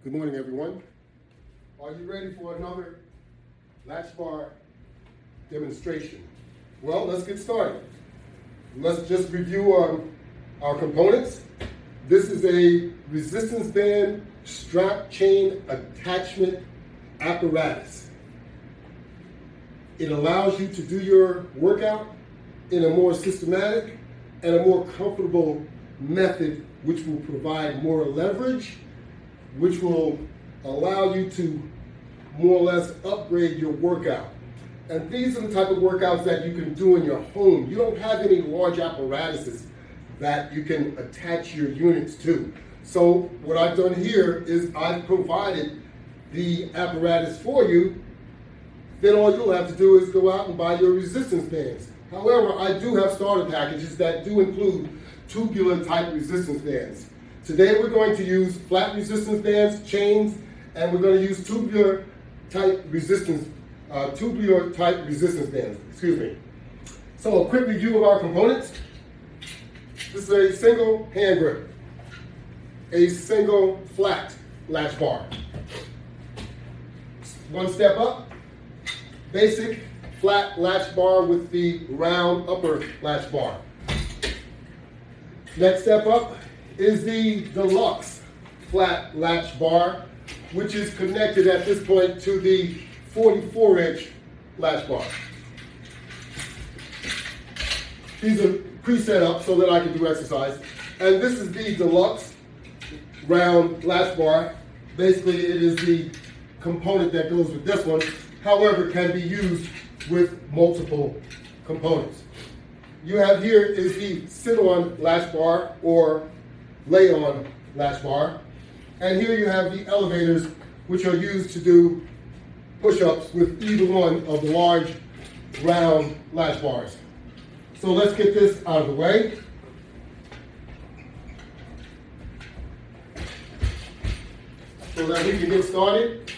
Good morning, everyone. Are you ready for another Latchbar demonstration? Well, let's get started. Let's just review our components. This is a resistance band strap chain attachment apparatus. It allows you to do your workout in a more systematic and a more comfortable method, which will provide more leverage, which will allow you to more or less upgrade your workout. And these are the type of workouts that you can do in your home. You don't have any large apparatuses that you can attach your units to. So what I've done here is I've provided the apparatus for you. Then all you'll have to do is go out and buy your resistance bands. However, I do have starter packages that do include tubular type resistance bands. Today we're going to use flat resistance bands, chains, and we're going to use tubular type resistance bands. Excuse me. So a quick review of our components. This is a single hand grip, a single flat latch bar. One step up, basic flat latch bar with the round upper latch bar. Next step up is the deluxe flat latch bar, which is connected at this point to the 44-inch latch bar. These are preset up so that I can do exercise. And this is the deluxe round latch bar. Basically, it is the component that goes with this one. However, it can be used with multiple components. You have here is the sit-on latch bar or lay-on latch bar. And here you have the elevators, which are used to do push-ups with either one of the large round latch bars. So let's get this out of the way. So that we can get started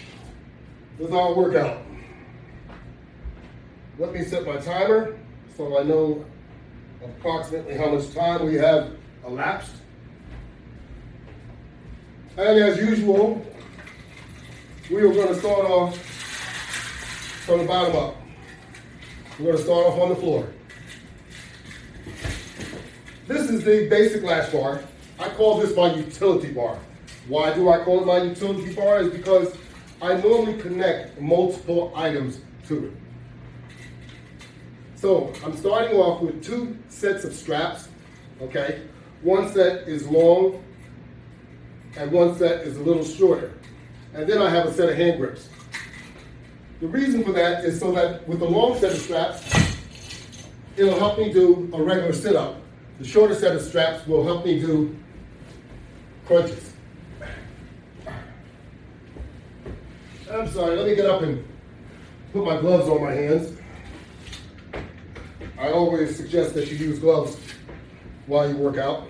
with our workout. Let me set my timer so I know approximately how much time we have elapsed. And as usual, we are going to start off from the bottom up. We're going to start off on the floor. This is the basic latch bar. I call this my utility bar. Why do I call it my utility bar? Is because I normally connect multiple items to it. So I'm starting off with two sets of straps, okay? One set is long and one set is a little shorter. And then I have a set of hand grips. The reason for that is so that with the long set of straps, it'll help me do a regular sit-up. The shorter set of straps will help me do crunches. I'm sorry, let me get up and put my gloves on my hands. I always suggest that you use gloves while you work out.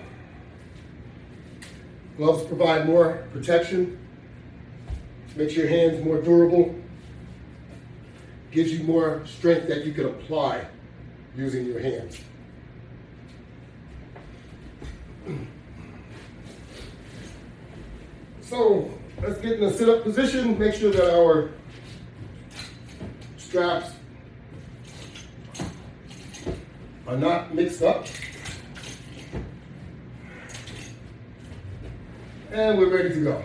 Gloves provide more protection, makes your hands more durable, gives you more strength that you can apply using your hands. So let's get in a sit-up position. Make sure that our straps are not mixed up. And we're ready to go.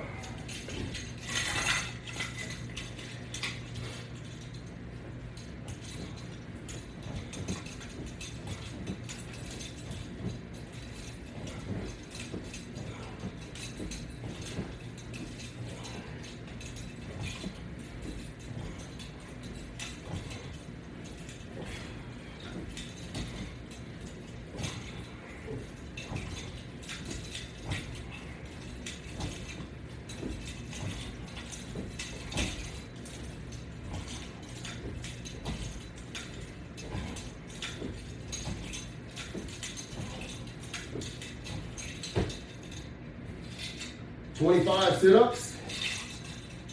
"25 sit-ups.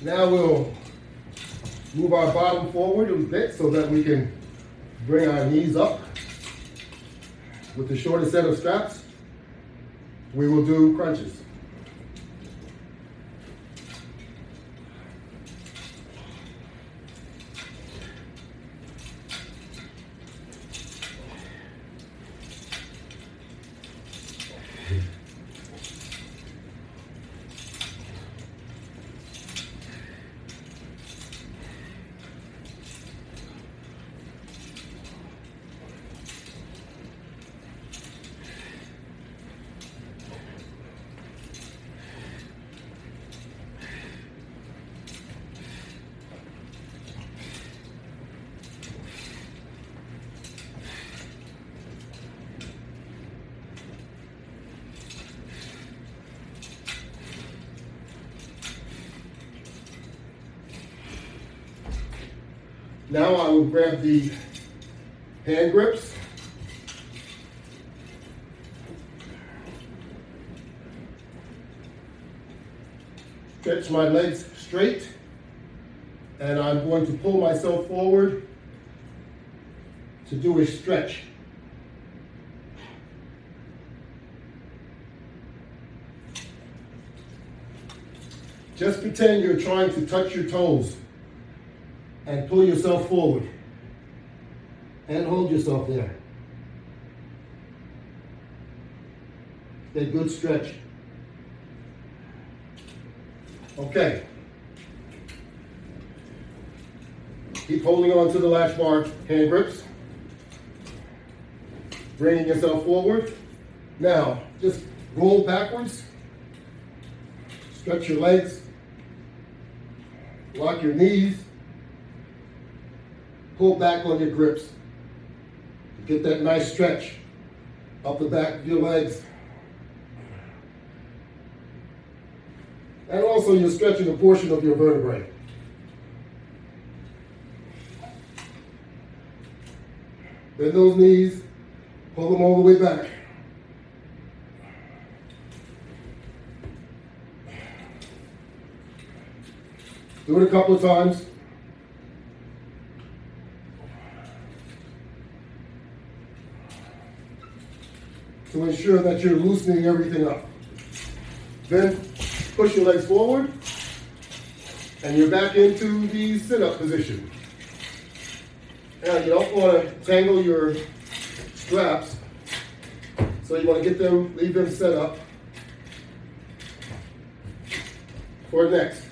Now we'll move our bottom forward a bit so that we can bring our knees up. With the shorter set of straps, we will do crunches. Now I will grab the hand grips. Stretch my legs straight, and I'm going to pull myself forward to do a stretch. Just pretend you're trying to touch your toes and pull yourself forward and hold yourself there. A good stretch. Okay. Keep holding on to the latch bar hand grips. Bringing yourself forward. Now, just roll backwards. Stretch your legs. Lock your knees. Pull back on your grips. Get that nice stretch up the back of your legs. And also you're stretching a portion of your vertebrae. Bend those knees, pull them all the way back. Do it a couple of times. To ensure that you're loosening everything up. Then push your legs forward, and you're back into the sit-up position. Now, you don't want to tangle your straps, so you want to leave them set up for next.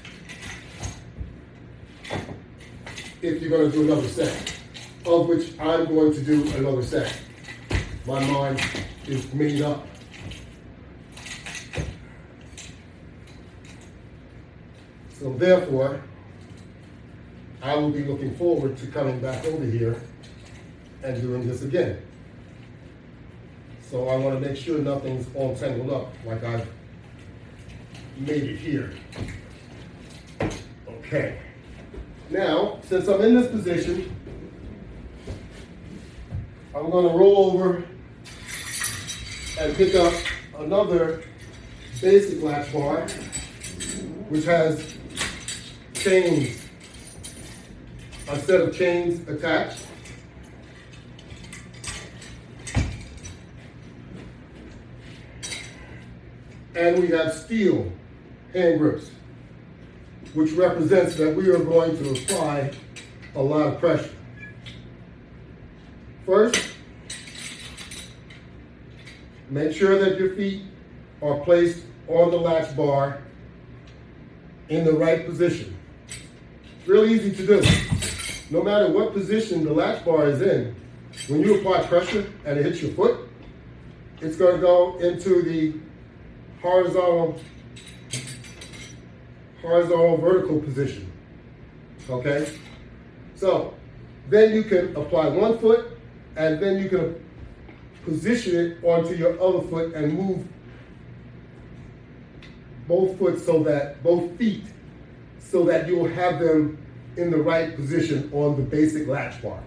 If you're going to do another set, of which I'm going to do another set. My mind is made up. So therefore, I will be looking forward to coming back over here and doing this again. So I want to make sure nothing's all tangled up like I've made it here. Okay. Now, since I'm in this position, I'm going to roll over and pick up another basic latch bar, which has chains, a set of chains attached. And we have steel hand grips, which represents that we are going to apply a lot of pressure. First, make sure that your feet are placed on the latch bar in the right position. It's really easy to do. No matter what position the latch bar is in, when you apply pressure and it hits your foot, it's going to go into the horizontal vertical position. Okay? So then you can apply one foot, and then you can position it onto your other foot and move both feet so that you'll have them in the right position on the basic latch bar.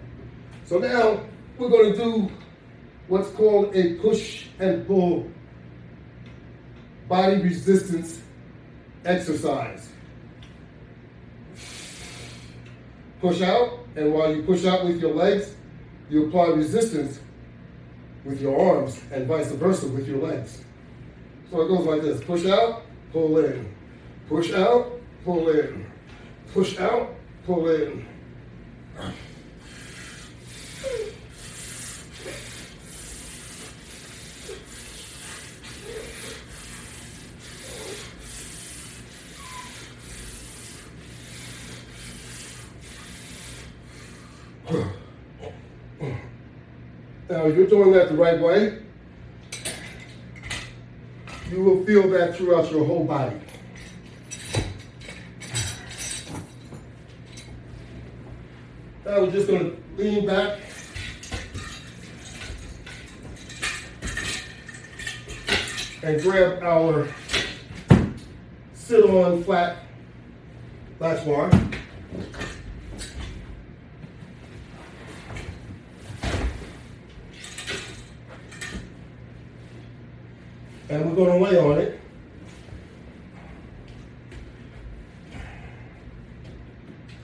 So now we're going to do what's called a push and pull body resistance exercise. Push out, and while you push out with your legs, you apply resistance with your arms, and vice versa with your legs. So it goes like this: push out, pull in, push out, pull in, push out, pull in. Now, if you're doing that the right way, you will feel that throughout your whole body. Now we're just going to lean back and grab our sit-on flat latch bar. And we're going to lay on it.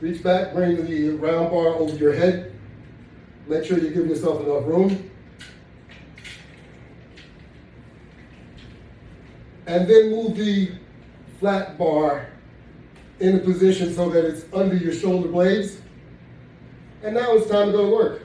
Reach back, bring the round bar over your head. Make sure you give yourself enough room. And then move the flat bar in a position so that it's under your shoulder blades. And now it's time to go to work.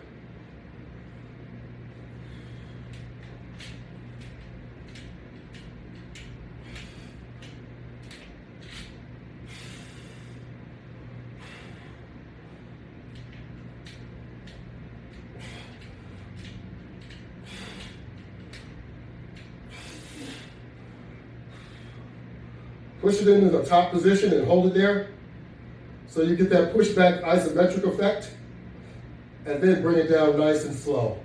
Push it into the top position and hold it there so you get that pushback isometric effect, and then bring it down nice and slow.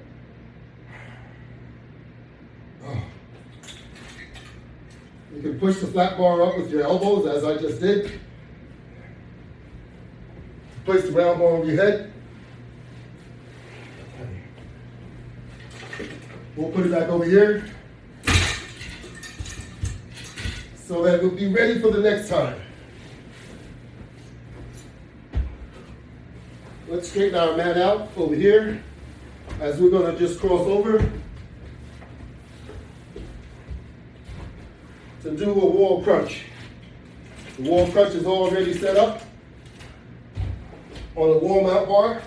You can push the flat bar up with your elbows as I just did. Place the round bar over your head. We'll put it back over here so that we'll be ready for the next time. Let's straighten our mat out over here as we're going to just cross over to do a wall crunch. The wall crunch is already set up on a wall mount bar.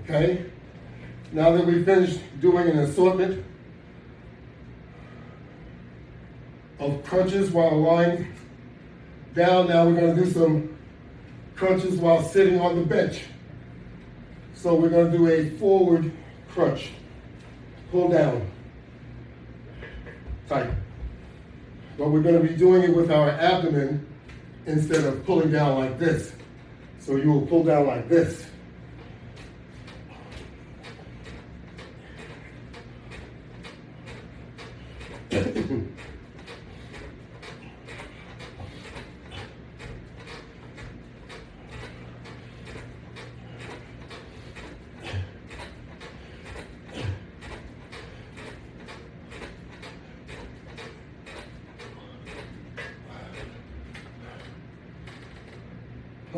Okay, now that we've finished doing an assortment of crunches while lying down, now we're going to do some crunches while sitting on the bench. So we're going to do a forward crunch. Pull down, tight. But we're going to be doing it with our abdomen instead of pulling down like this. So you will pull down like this.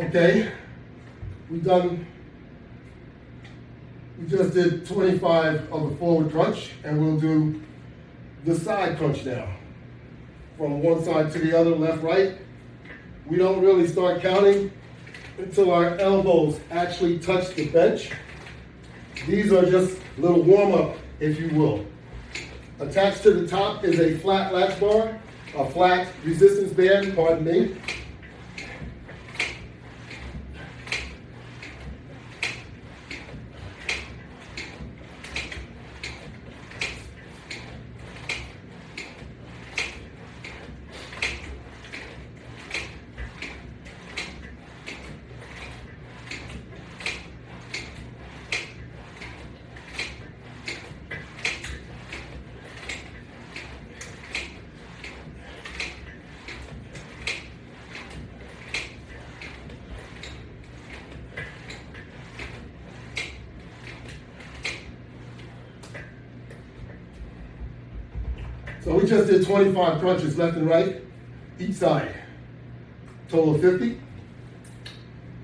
Okay, we just did 25 of the forward crunch, and we'll do the side crunch now. From one side to the other, left, right. We don't really start counting until our elbows actually touch the bench. These are just a little warm-up, if you will. Attached to the top is a flat latch bar, a flat resistance band, pardon me. So we just did 25 crunches left and right, each side, total of 50.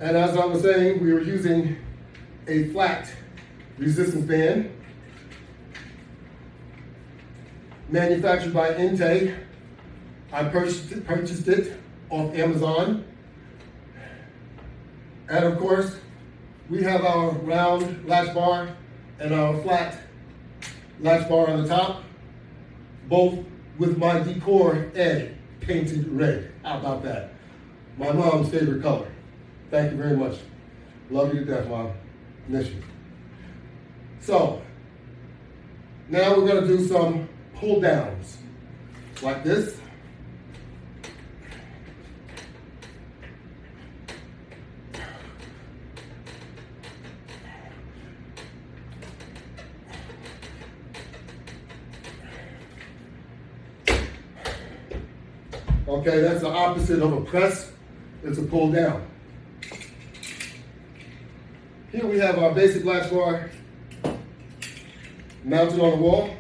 And as I was saying, we were using a flat resistance band manufactured by Inte. I purchased it off Amazon. And of course, we have our round latch bar and our flat latch bar on the top, both with my decor egg painted red. How about that? My mom's favorite color. Thank you very much. Love you to death, Mom. Miss you. So, now we're gonna do some pull downs, like this. Okay, that's the opposite of a press. It's a pull down. Here we have our basic latch bar mounted on the wall.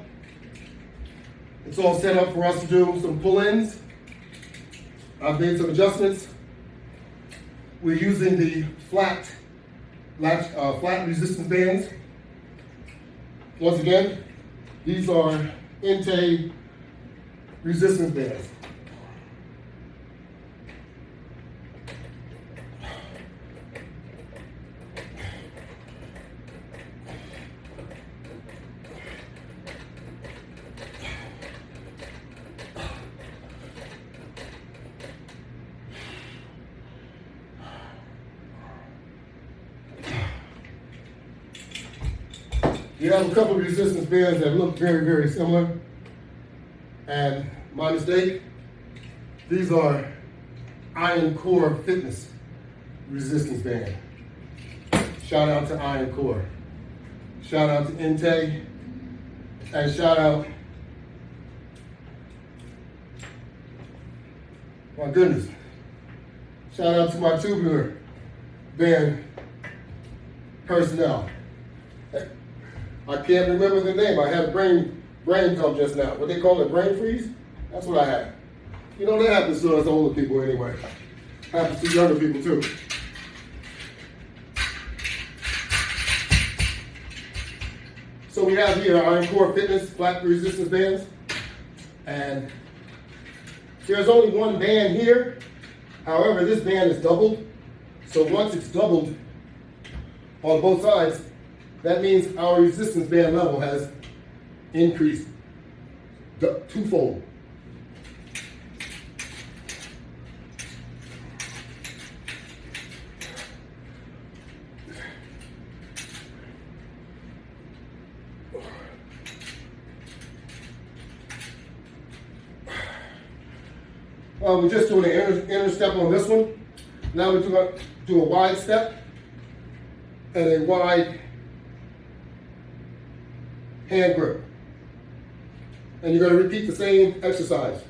It's all set up for us to do some pull-ins. I've made some adjustments. We're using the flat resistance bands. Once again, these are Inte resistance bands. You have a couple of resistance bands that look very, very similar. And my mistake, these are Iron Core Fitness resistance band. Shout out to Iron Core. Shout out to Inte. And shout out, my goodness, shout out to my tubular band personnel. I can't remember the name. I had a brain come just now. What they call it, brain freeze? That's what I had. You know, that happens to us older people anyway. Happens to younger people too. So we have here Iron Core Fitness flat resistance bands. And there's only one band here. However, this band is doubled. So once it's doubled on both sides, that means our resistance band level has increased twofold. We're just doing an inner step on this one. Now we're going to do a wide step and a wide hand grip. And you're going to repeat the same exercise.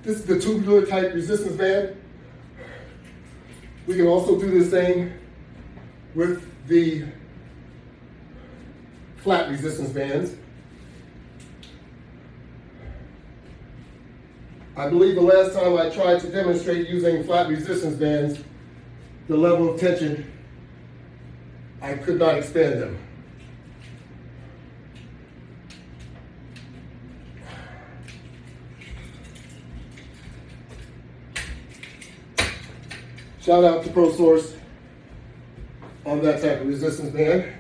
This is the tubular type resistance band. We can also do the same with the flat resistance bands. I believe the last time I tried to demonstrate using flat resistance bands, the level of tension, I could not expand them. Shout out to ProSource on that type of resistance band.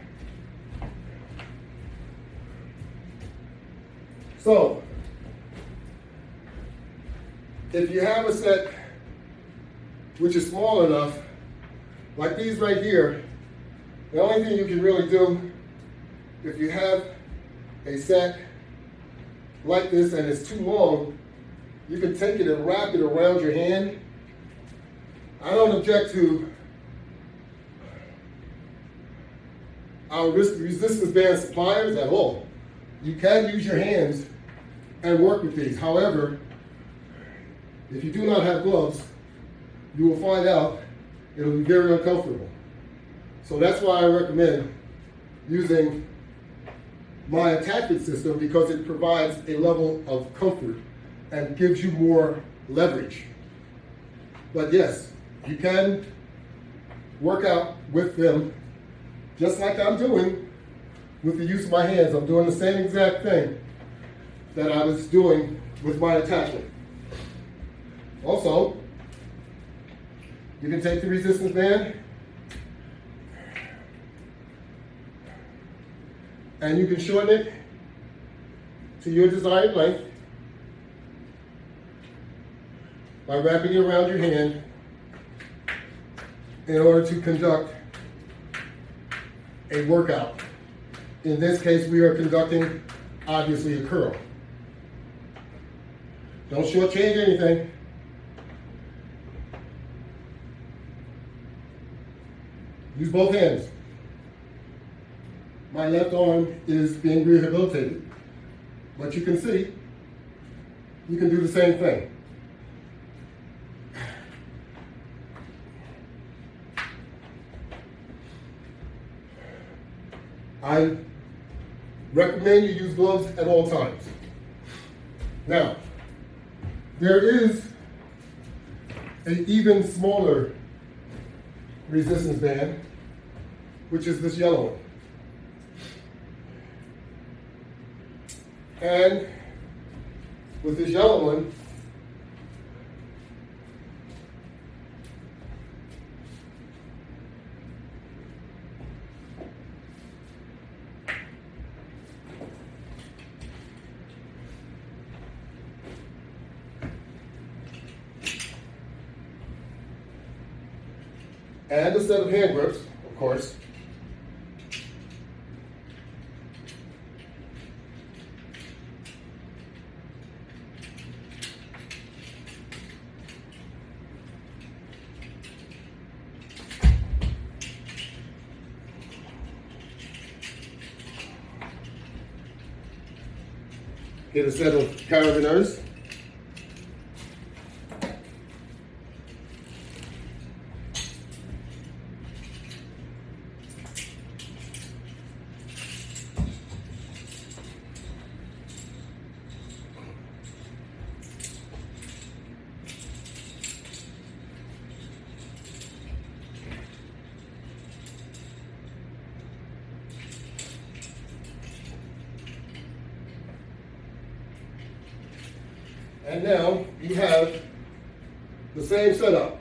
So, if you have a set which is small enough, like these right here, the only thing you can really do, if you have a set like this and it's too long, you can take it and wrap it around your hand. I don't object to our resistance band suppliers at all. You can use your hands and work with these. However, if you do not have gloves, you will find out it'll be very uncomfortable. So that's why I recommend using my attachment system, because it provides a level of comfort and gives you more leverage. But yes, you can work out with them just like I'm doing with the use of my hands. I'm doing the same exact thing that I was doing with my attachment. Also, you can take the resistance band and you can shorten it to your desired length by wrapping it around your hand in order to conduct a workout. In this case, we are conducting, obviously, a curl. Don't shortchange anything. Use both hands. My left arm is being rehabilitated, but you can see, you can do the same thing. I recommend you use gloves at all times. Now, there is an even smaller resistance band, which is this yellow one. And with this yellow one, and a set of hand grips, of course. Get a set of carabiners. And now you have the same setup.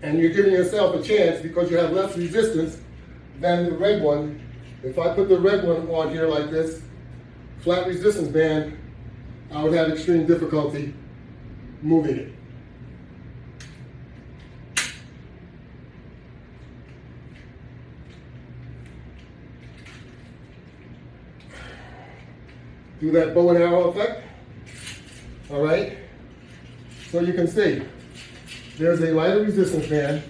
And you're giving yourself a chance because you have less resistance than the red one. If I put the red one on here like this, flat resistance band, I would have extreme difficulty moving it. Do that bow and arrow effect. All right. So you can see there's a lighter resistance band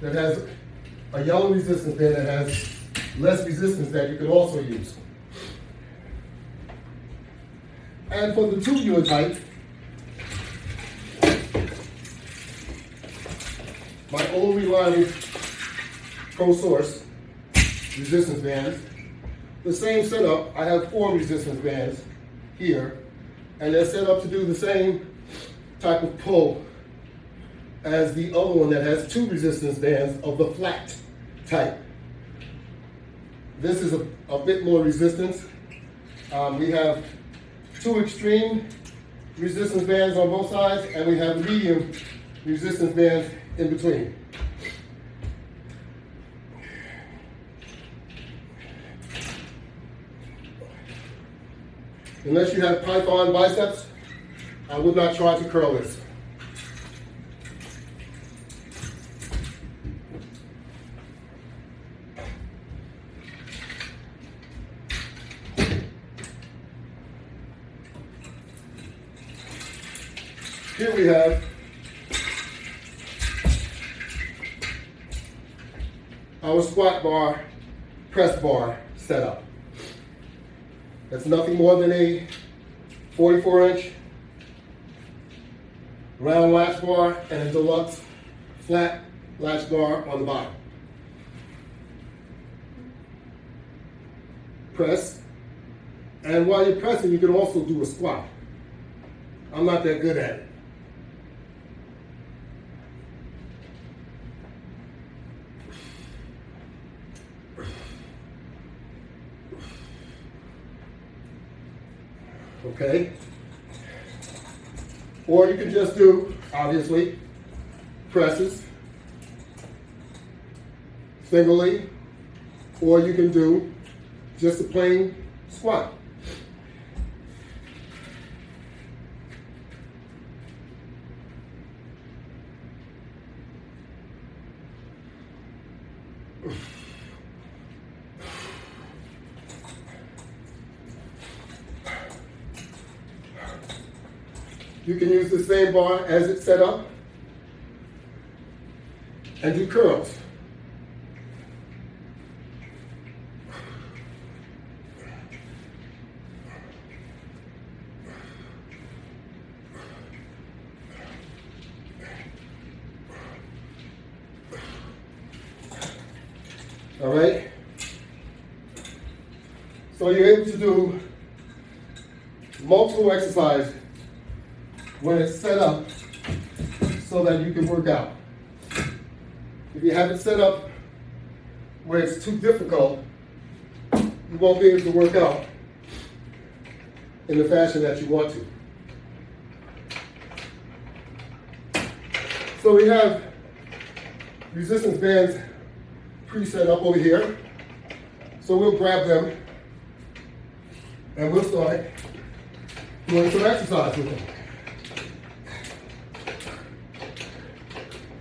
that has a yellow resistance band that has less resistance that you can also use. And for the 2 unit height, my old reliable Pro Source resistance bands. The same setup, I have 4 resistance bands here, and they're set up to do the same type of pull as the other one that has 2 resistance bands of the flat type. This is a bit more resistance. We have 2 extreme resistance bands on both sides, and we have medium resistance bands in between. Unless you have python biceps, I would not try to curl this. Here we have our squat bar press bar setup. It's nothing more than a 44-inch round latch bar and a deluxe flat latch bar on the bottom. Press, and while you're pressing, you can also do a squat. I'm not that good at it. Okay? Or you can just do, obviously, presses singly, or you can do just a plain squat. You can use the same bar as it's set up and do curls. All right? So you're able to do multiple exercises when it's set up so that you can work out. If you have it set up where it's too difficult, you won't be able to work out in the fashion that you want to. So we have resistance bands pre-set up over here. So we'll grab them and we'll start doing some exercise with them.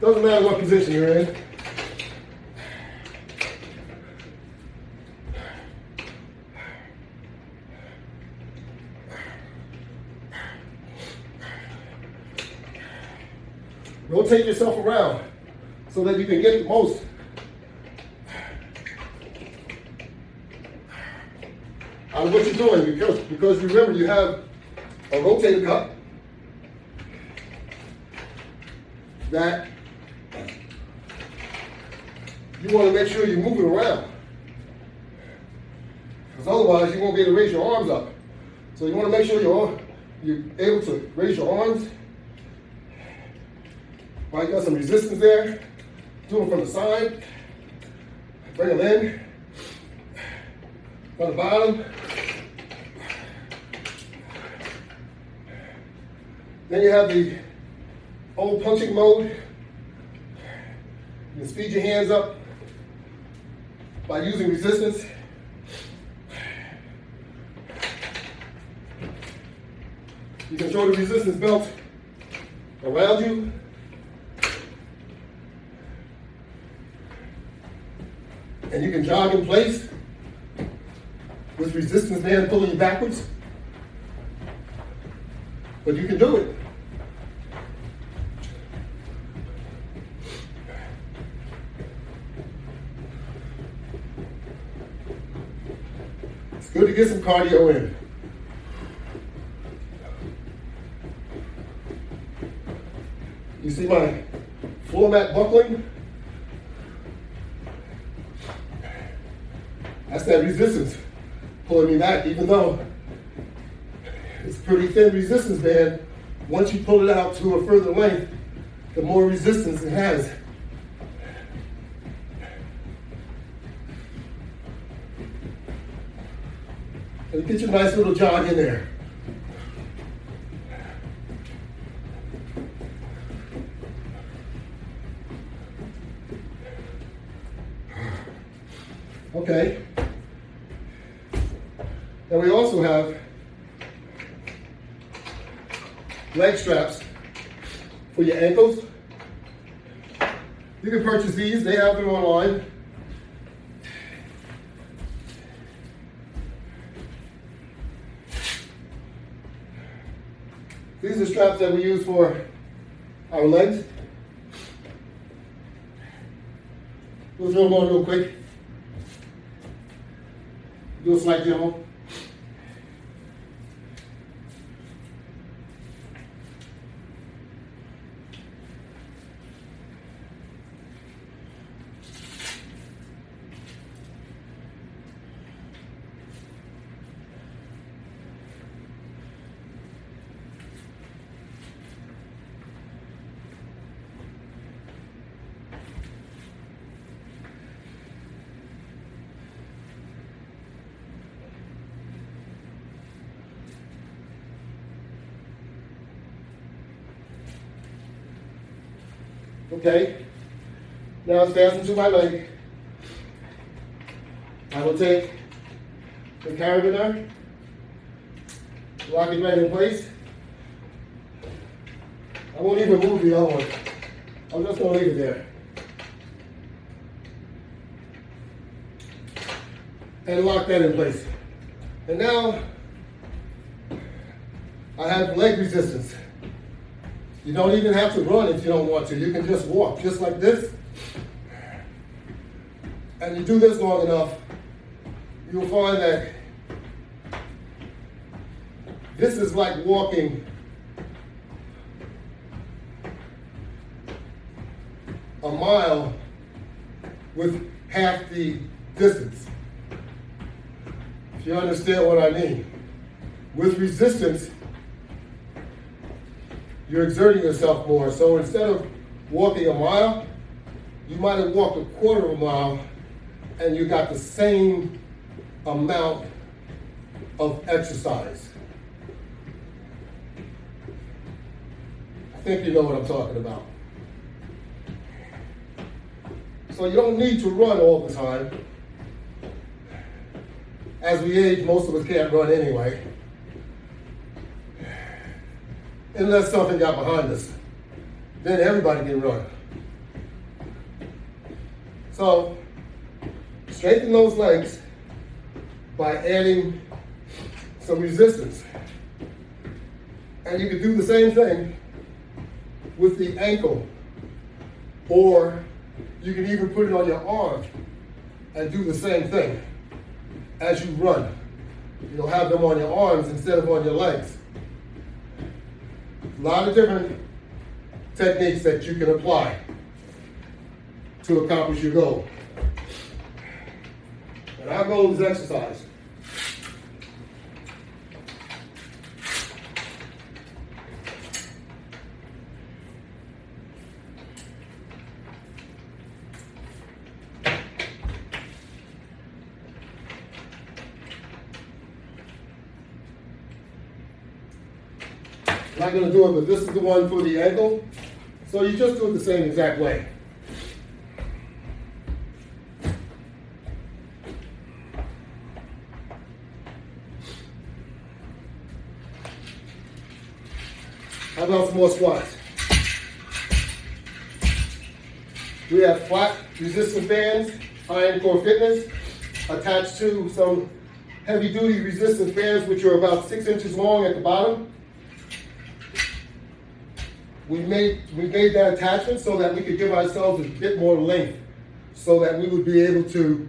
Doesn't matter what position you're in. Rotate yourself around so that you can get the most out of what you're doing, because remember, you have a rotator cuff that you want to make sure you're moving around, because otherwise you won't be able to raise your arms up. So you want to make sure you're able to raise your arms. Right, got some resistance there. Do them from the side. Bring them in. From the bottom. Then you have the old punching mode. You can speed your hands up by using resistance. You can throw the resistance belt around you. And you can jog in place with resistance band pulling you backwards. But you can do it. It's good to get some cardio in. You see my floor mat buckling? That's that resistance pulling me back, even though it's a pretty thin resistance band. Once you pull it out to a further length, the more resistance it has. And get your nice little jog in there. Okay. And we also have leg straps for your ankles. You can purchase these, they have them online. These are straps that we use for our legs. We'll throw them on real quick. Do a slight demo. Okay, now it's fastened to my leg. I will take the carabiner, lock it right in place. I won't even move the other one. I'm just going to leave it there. And lock that in place. And now I have leg resistance. You don't even have to run if you don't want to. You can just walk, just like this. And you do this long enough, you'll find that this is like walking a mile with half the distance. If you understand what I mean. With resistance, you're exerting yourself more. So instead of walking a mile, you might have walked a quarter of a mile and you got the same amount of exercise. I think you know what I'm talking about. So you don't need to run all the time. As we age, most of us can't run anyway. Unless something got behind us. Then everybody can run. So, straighten those legs by adding some resistance. And you can do the same thing with the ankle. Or you can even put it on your arm and do the same thing as you run. You'll have them on your arms instead of on your legs. A lot of different techniques that you can apply to accomplish your goal. And our goal is exercise. I'm not going to do it, but this is the one for the ankle. So you just do it the same exact way. How about some more squats? We have flat resistance bands, Iron Core Fitness, attached to some heavy duty resistance bands, which are about 6 inches long at the bottom. We made that attachment so that we could give ourselves a bit more length, so that we would be able to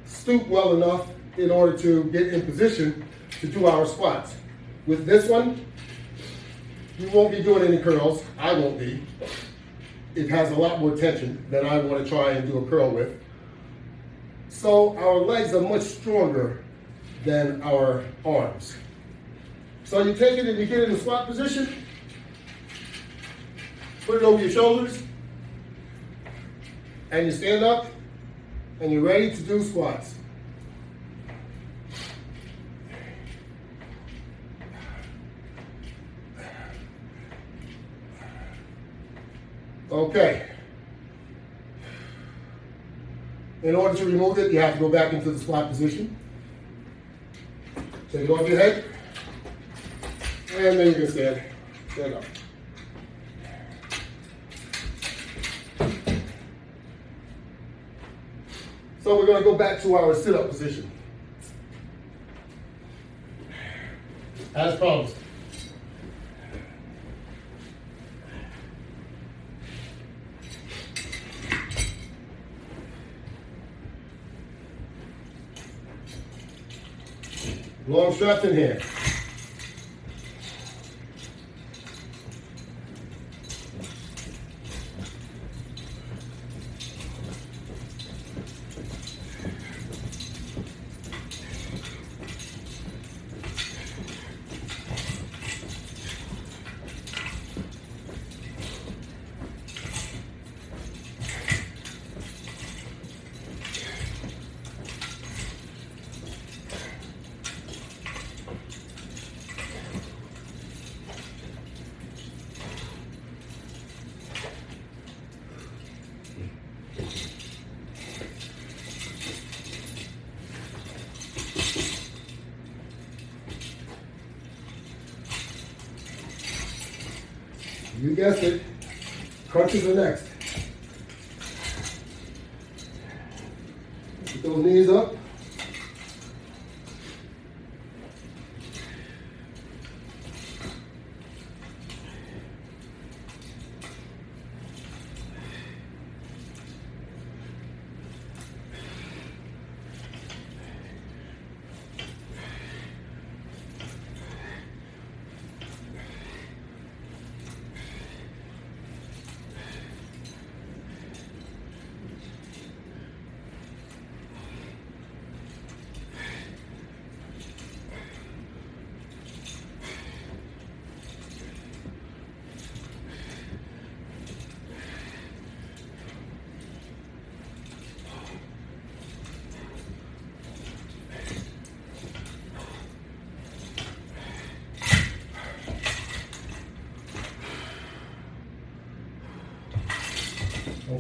stoop well enough in order to get in position to do our squats. With this one, you won't be doing any curls. I won't be. It has a lot more tension than I want to try and do a curl with. So our legs are much stronger than our arms. So you take it and you get in the squat position. Put it over your shoulders, and you stand up, and you're ready to do squats. Okay. In order to remove it, you have to go back into the squat position. Take it off your head, and then you can stand. Stand up. So we're going to go back to our sit-up position. As promised. long straps in hand. You guessed it, crunches are next. Get those knees up.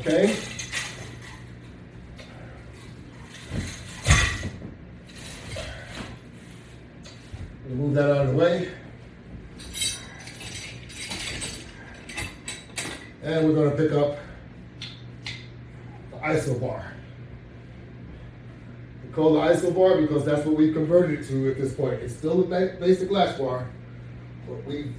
Okay. We'll move that out of the way. And we're going to pick up the iso bar. We call the iso bar because that's what we've converted it to at this point. It's still a basic latch bar, but we've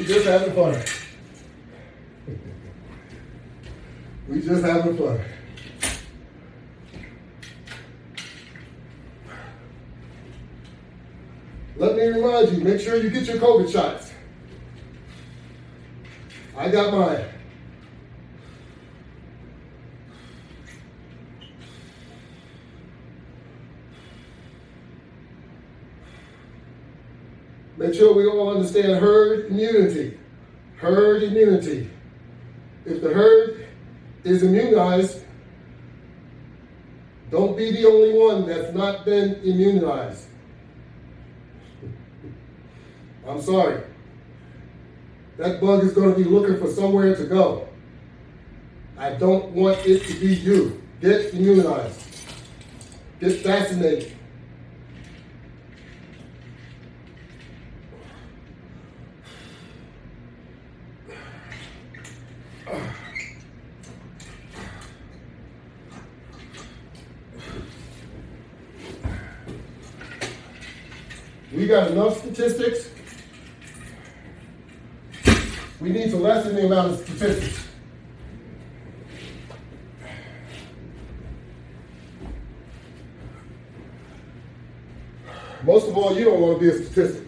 just having fun. We just having fun. Let me remind you, make sure you get your COVID shots. I got mine. Make sure we all understand herd immunity. Herd immunity. If the herd is immunized, don't be the only one that's not been immunized. I'm sorry. That bug is going to be looking for somewhere to go. I don't want it to be you. Get immunized. Get vaccinated. We got enough statistics. We need to lessen the amount of statistics. Most of all, you don't want to be a statistic.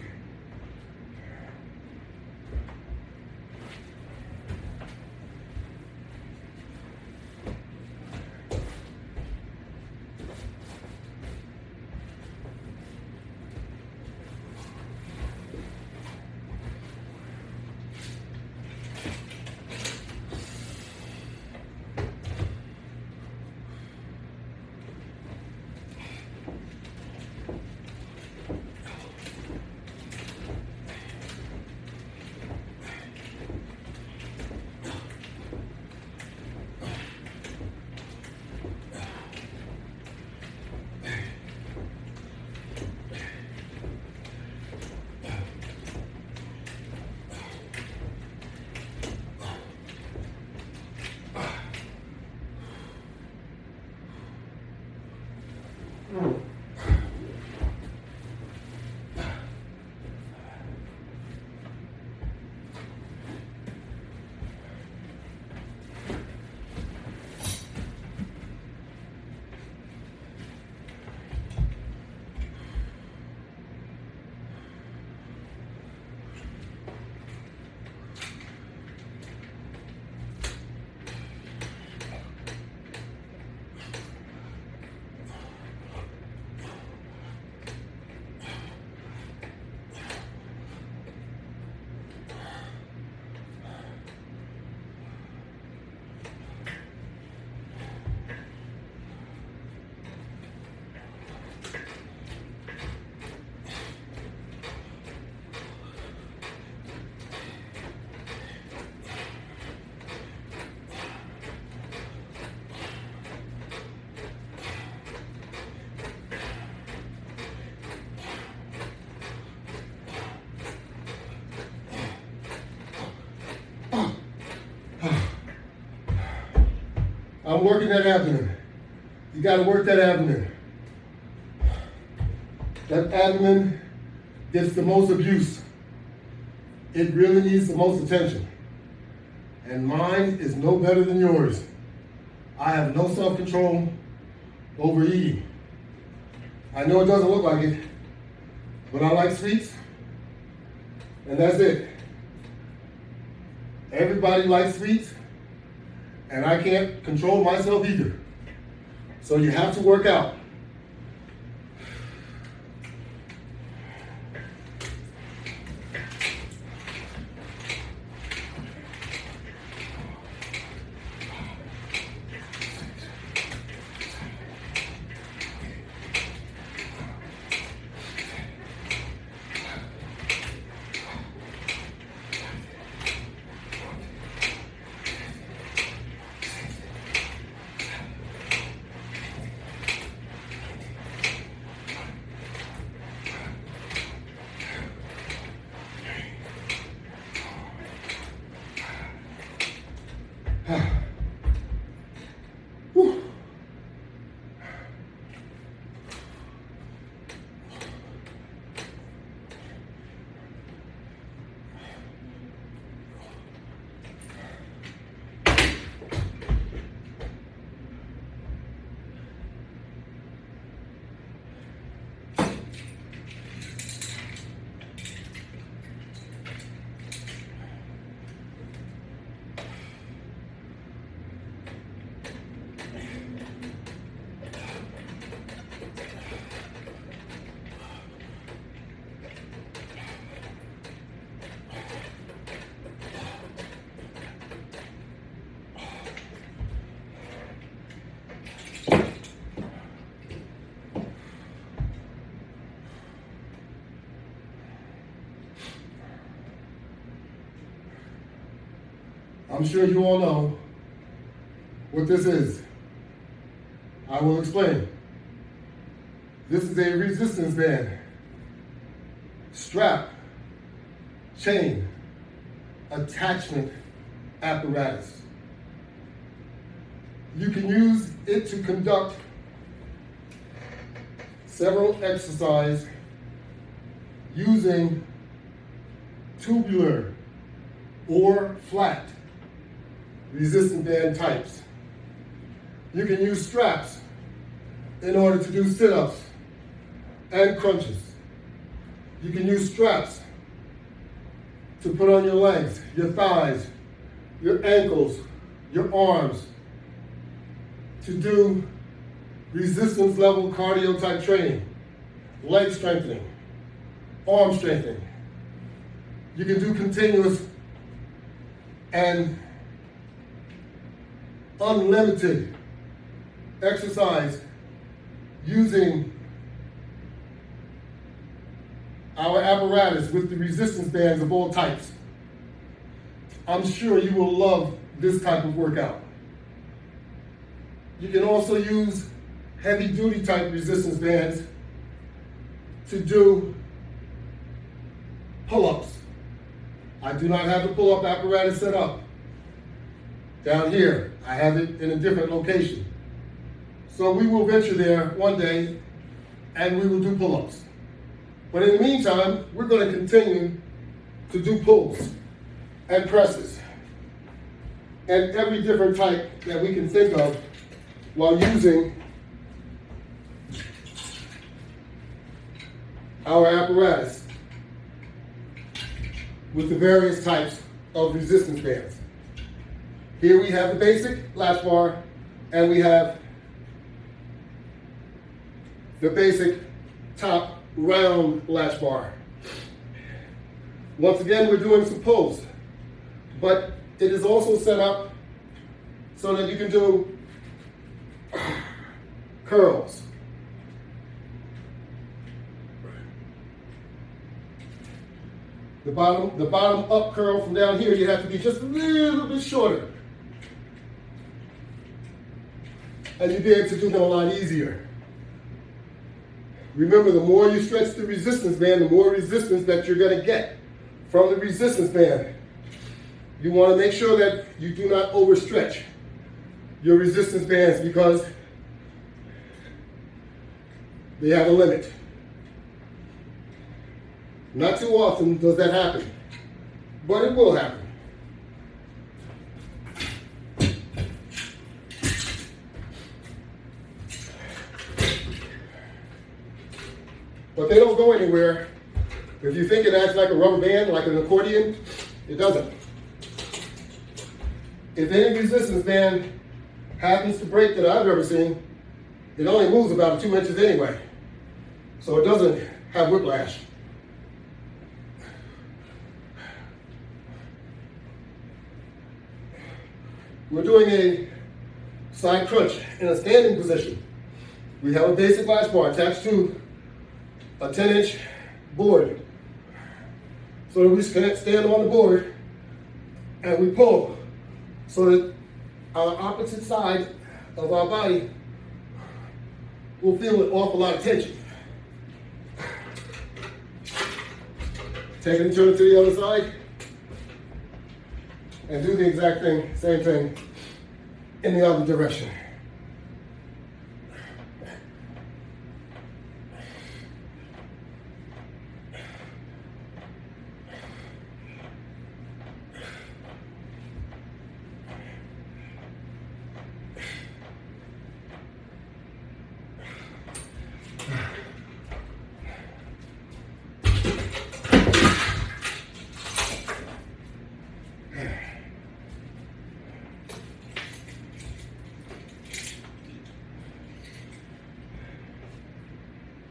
I'm working that abdomen. You gotta work that abdomen. That abdomen gets the most abuse. It really needs the most attention. And mine is no better than yours. I have no self-control over eating. I know it doesn't look like it, but I like sweets, and that's it. Everybody likes sweets, and I can't control myself either. So you have to work out. Whew. I'm sure you all know what this is. I will explain. This is a resistance band, strap, chain, attachment apparatus. You can use it to conduct several exercises using tubular or flat resistance band types. You can use straps in order to do sit-ups and crunches. You can use straps to put on your legs, your thighs, your ankles, your arms, to do resistance level cardio type training, leg strengthening, arm strengthening. You can do continuous and unlimited exercise using our apparatus with the resistance bands of all types. I'm sure you will love this type of workout. You can also use heavy duty type resistance bands to do pull-ups. I do not have the pull-up apparatus set up down here. I have it in a different location. So we will venture there one day and we will do pull-ups. But in the meantime, we're going to continue to do pulls and presses and every different type that we can think of while using our apparatus with the various types of resistance bands. Here we have the basic latch bar, and we have the basic top round latch bar. Once again, we're doing some pulls, but it is also set up so that you can do curls. The bottom up curl from down here, you have to be just a little bit shorter. And you'll be able to do them a lot easier. Remember, the more you stretch the resistance band, the more resistance that you're going to get from the resistance band. You want to make sure that you do not overstretch. your resistance bands because they have a limit. Not too often does that happen, but it will happen. But they don't go anywhere. If you think it acts like a rubber band, like an accordion, it doesn't. If any resistance band happens to break that I've ever seen, it only moves about 2 inches anyway. So it doesn't have whiplash. We're doing a side crunch in a standing position. We have a basic latch bar attached to a 10-inch board. So that we can stand on the board and we pull so that our opposite side of our body will feel an awful lot of tension. Take it and turn it to the other side and do the exact thing, same thing in the other direction.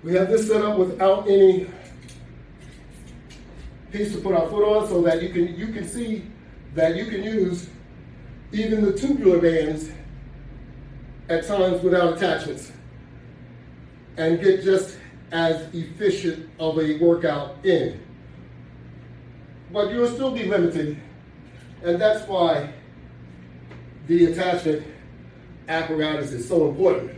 We have this set up without any piece to put our foot on so that you can see that you can use even the tubular bands at times without attachments and get just as efficient of a workout in. But you'll still be limited, and that's why the attachment apparatus is so important.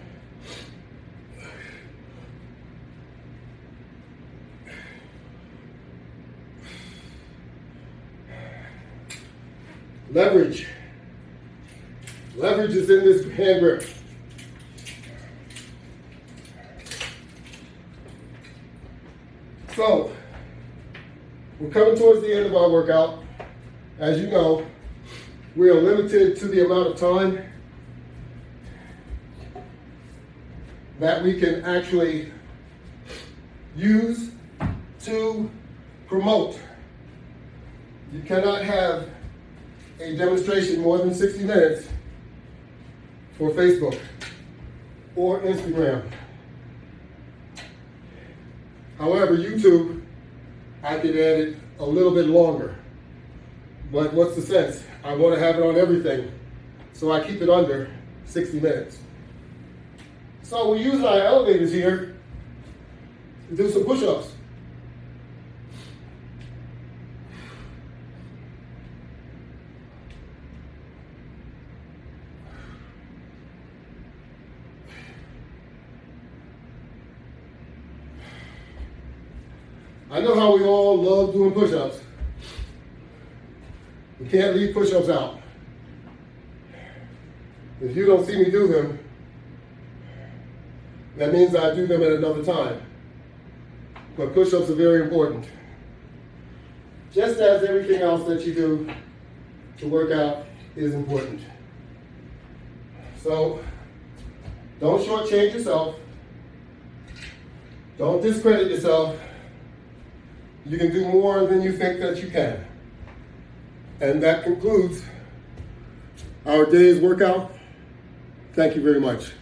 Leverage. Leverage is in this hand grip. So, we're coming towards the end of our workout. As you know, we are limited to the amount of time that we can actually use to promote. You cannot have a demonstration more than 60 minutes for Facebook or Instagram. However, YouTube, I could add it a little bit longer. But what's the sense? I want to have it on everything, so I keep it under 60 minutes. So we use our elevators here to do some push-ups. I know how we all love doing push-ups. You can't leave push-ups out. If you don't see me do them, that means I do them at another time. But push-ups are very important. Just as everything else that you do to work out is important. So, don't shortchange yourself. Don't discredit yourself. You can do more than you think that you can. And that concludes our day's workout. Thank you very much.